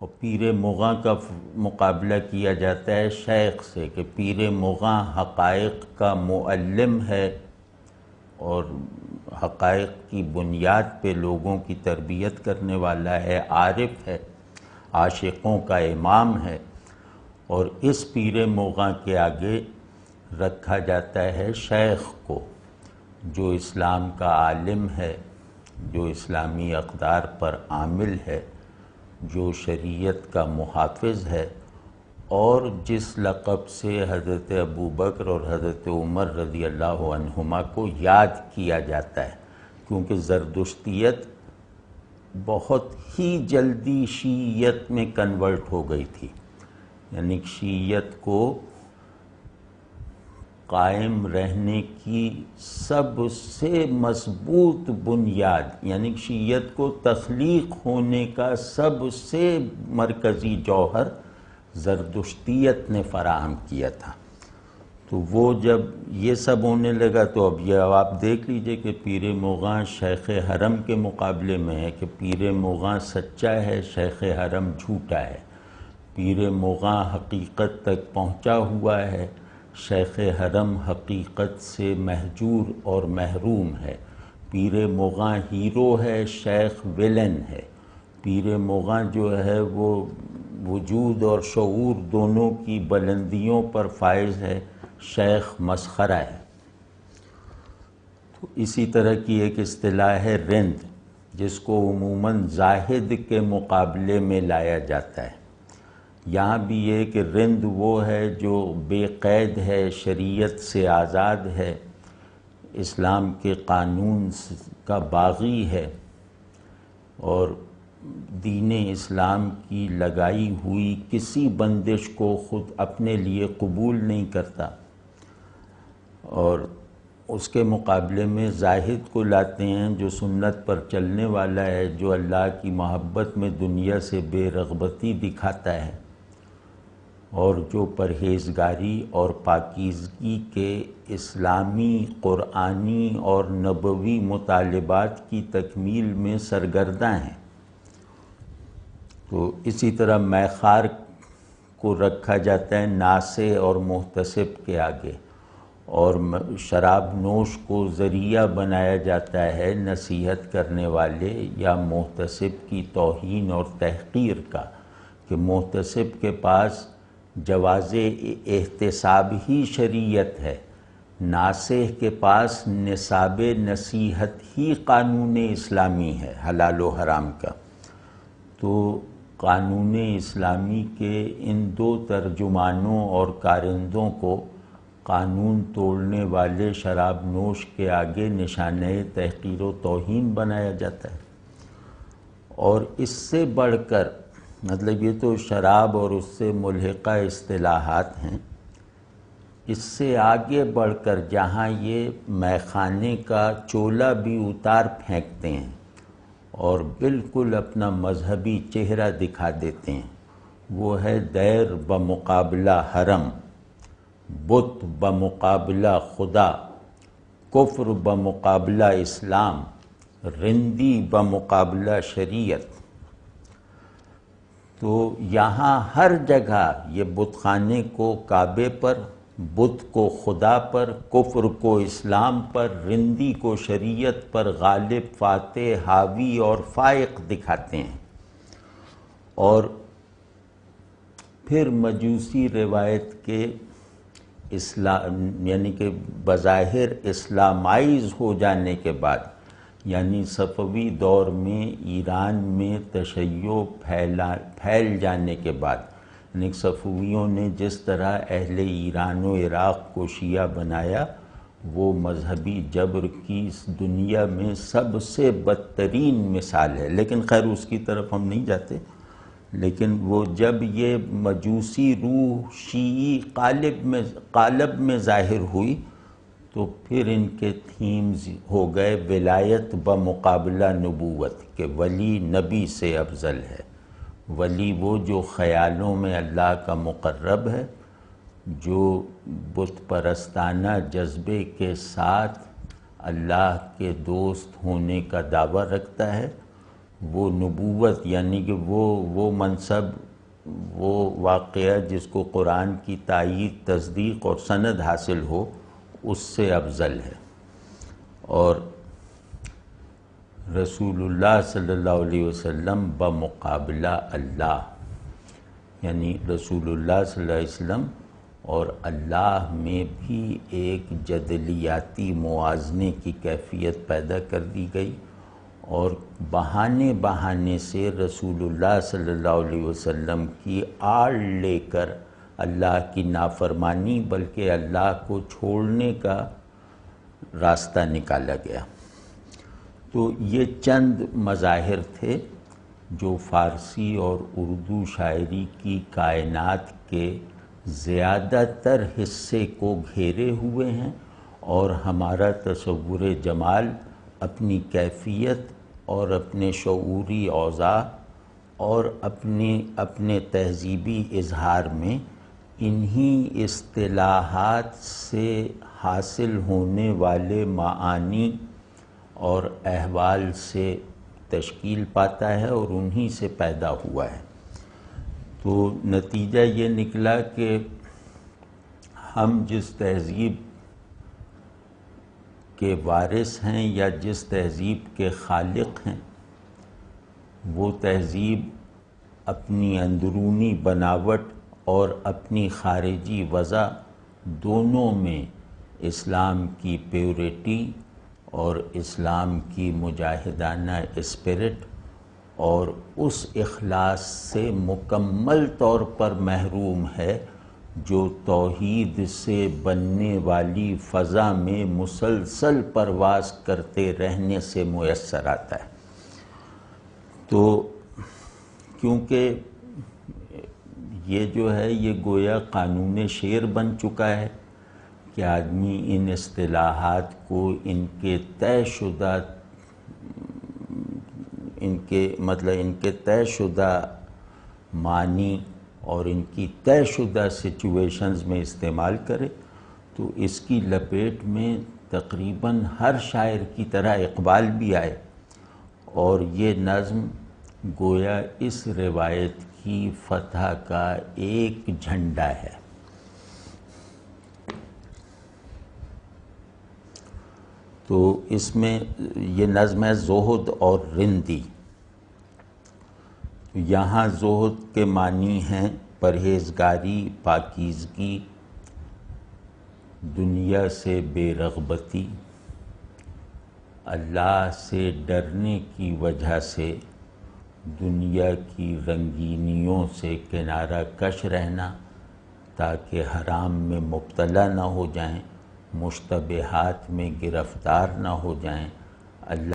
اور پیر مغاں کا مقابلہ کیا جاتا ہے شیخ سے کہ پیر مغاں حقائق کا معلم ہے اور حقائق کی بنیاد پہ لوگوں کی تربیت کرنے والا ہے، عارف ہے، عاشقوں کا امام ہے، اور اس پیر مغاں کے آگے رکھا جاتا ہے شیخ کو، جو اسلام کا عالم ہے، جو اسلامی اقدار پر عامل ہے، جو شریعت کا محافظ ہے، اور جس لقب سے حضرت ابوبکر اور حضرت عمر رضی اللہ عنہما کو یاد کیا جاتا ہے، کیونکہ زردشتیت بہت ہی جلدی شیعیت میں کنورٹ ہو گئی تھی، یعنی شیعیت کو قائم رہنے کی سب سے مضبوط بنیاد، یعنی شیعیت کو تخلیق ہونے کا سب سے مرکزی جوہر زردشتیت نے فراہم کیا تھا۔ تو وہ جب یہ سب ہونے لگا تو اب یہ آپ دیکھ لیجئے کہ پیر مغاں شیخ حرم کے مقابلے میں ہے کہ پیر مغاں سچا ہے، شیخ حرم جھوٹا ہے، پیر مغاں حقیقت تک پہنچا ہوا ہے، شیخ حرم حقیقت سے محجور اور محروم ہے، پیر مغاں ہیرو ہے، شیخ ویلن ہے، پیر مغاں جو ہے وہ وجود اور شعور دونوں کی بلندیوں پر فائز ہے، شیخ مسخرہ ہے۔ تو اسی طرح کی ایک اصطلاح ہے رند، جس کو عموماً زاہد کے مقابلے میں لایا جاتا ہے۔ یہاں بھی یہ کہ رند وہ ہے جو بے قید ہے، شریعت سے آزاد ہے، اسلام کے قانون کا باغی ہے، اور دین اسلام کی لگائی ہوئی کسی بندش کو خود اپنے لیے قبول نہیں کرتا، اور اس کے مقابلے میں زاہد کو لاتے ہیں جو سنت پر چلنے والا ہے، جو اللہ کی محبت میں دنیا سے بے رغبتی دکھاتا ہے، اور جو پرہیزگاری اور پاکیزگی کے اسلامی، قرآنی اور نبوی مطالبات کی تکمیل میں سرگرداں ہیں۔ تو اسی طرح میخار کو رکھا جاتا ہے ناصح اور محتسب کے آگے، اور شراب نوش کو ذریعہ بنایا جاتا ہے نصیحت کرنے والے یا محتسب کی توہین اور تحقیر کا، کہ محتسب کے پاس جواز احتساب ہی شریعت ہے، ناصح کے پاس نصاب نصیحت ہی قانون اسلامی ہے حلال و حرام کا۔ تو قانون اسلامی کے ان دو ترجمانوں اور کارندوں کو قانون توڑنے والے شراب نوش کے آگے نشانہ تحقیر و توہین بنایا جاتا ہے۔ اور اس سے بڑھ کر، مطلب یہ تو شراب اور اس سے ملحقہ اصطلاحات ہیں، اس سے آگے بڑھ کر جہاں یہ میخانے کا چولہ بھی اتار پھینکتے ہیں اور بالکل اپنا مذہبی چہرہ دکھا دیتے ہیں، وہ ہے دیر بمقابلہ حرم، بت بمقابلہ خدا، کفر بمقابلہ اسلام، رندی بمقابلہ شریعت۔ تو یہاں ہر جگہ یہ بت خانے کو کعبے پر، بت کو خدا پر، کفر کو اسلام پر، رندی کو شریعت پر غالب، فاتح، حاوی اور فائق دکھاتے ہیں۔ اور پھر مجوسی روایت کے یعنی کہ بظاہر اسلامائز ہو جانے کے بعد، یعنی صفوی دور میں ایران میں تشیع پھیل جانے کے بعد، یعنی صفویوں نے جس طرح اہل ایران و عراق کو شیعہ بنایا، وہ مذہبی جبر کی اس دنیا میں سب سے بدترین مثال ہے، لیکن خیر اس کی طرف ہم نہیں جاتے۔ لیکن وہ جب یہ مجوسی روح شیعی قالب میں ظاہر ہوئی تو پھر ان کے تھیمز ہو گئے ولایت بمقابلہ نبوت، کہ ولی نبی سے افضل ہے، ولی وہ جو خیالوں میں اللہ کا مقرب ہے، جو بت پرستانہ جذبے کے ساتھ اللہ کے دوست ہونے کا دعویٰ رکھتا ہے، وہ نبوت یعنی کہ وہ منصب، وہ واقعہ جس کو قرآن کی تائید، تصدیق اور سند حاصل ہو، اس سے افضل ہے۔ اور رسول اللہ صلی اللہ علیہ وسلم بمقابلہ اللہ، یعنی رسول اللہ صلی اللہ علیہ وسلم اور اللہ میں بھی ایک جدلیاتی موازنے کی کیفیت پیدا کر دی گئی، اور بہانے بہانے سے رسول اللہ صلی اللہ علیہ وسلم کی آڑ لے کر اللہ کی نافرمانی بلکہ اللہ کو چھوڑنے کا راستہ نکالا گیا۔ تو یہ چند مظاہر تھے جو فارسی اور اردو شاعری کی کائنات کے زیادہ تر حصے کو گھیرے ہوئے ہیں، اور ہمارا تصور جمال اپنی کیفیت اور اپنے شعوری اوضاع اور اپنے تہذیبی اظہار میں انہی اصطلاحات سے حاصل ہونے والے معانی اور احوال سے تشکیل پاتا ہے اور انہی سے پیدا ہوا ہے۔ تو نتیجہ یہ نکلا کہ ہم جس تہذیب کے وارث ہیں یا جس تہذیب کے خالق ہیں، وہ تہذیب اپنی اندرونی بناوٹ اور اپنی خارجی وضع دونوں میں اسلام کی پیورٹی اور اسلام کی مجاہدانہ اسپرٹ اور اس اخلاص سے مکمل طور پر محروم ہے جو توحید سے بننے والی فضا میں مسلسل پرواز کرتے رہنے سے میسر آتا ہے۔ تو کیونکہ یہ جو ہے یہ گویا قانون شعر بن چکا ہے کہ آدمی ان اصطلاحات کو ان کے طے شدہ معنی اور ان کی طے شدہ سچویشنز میں استعمال کرے، تو اس کی لپیٹ میں تقریباً ہر شاعر کی طرح اقبال بھی آئے، اور یہ نظم گویا اس روایت کی فتح کا ایک جھنڈا ہے۔ تو اس میں یہ نظم ہے زہد اور رندی۔ یہاں زہد کے معنی ہیں پرہیزگاری، پاکیزگی، دنیا سے بے رغبتی، اللہ سے ڈرنے کی وجہ سے دنیا کی رنگینیوں سے کنارہ کش رہنا تاکہ حرام میں مبتلا نہ ہو جائیں، مشتبہات میں گرفتار نہ ہو جائیں، اللہ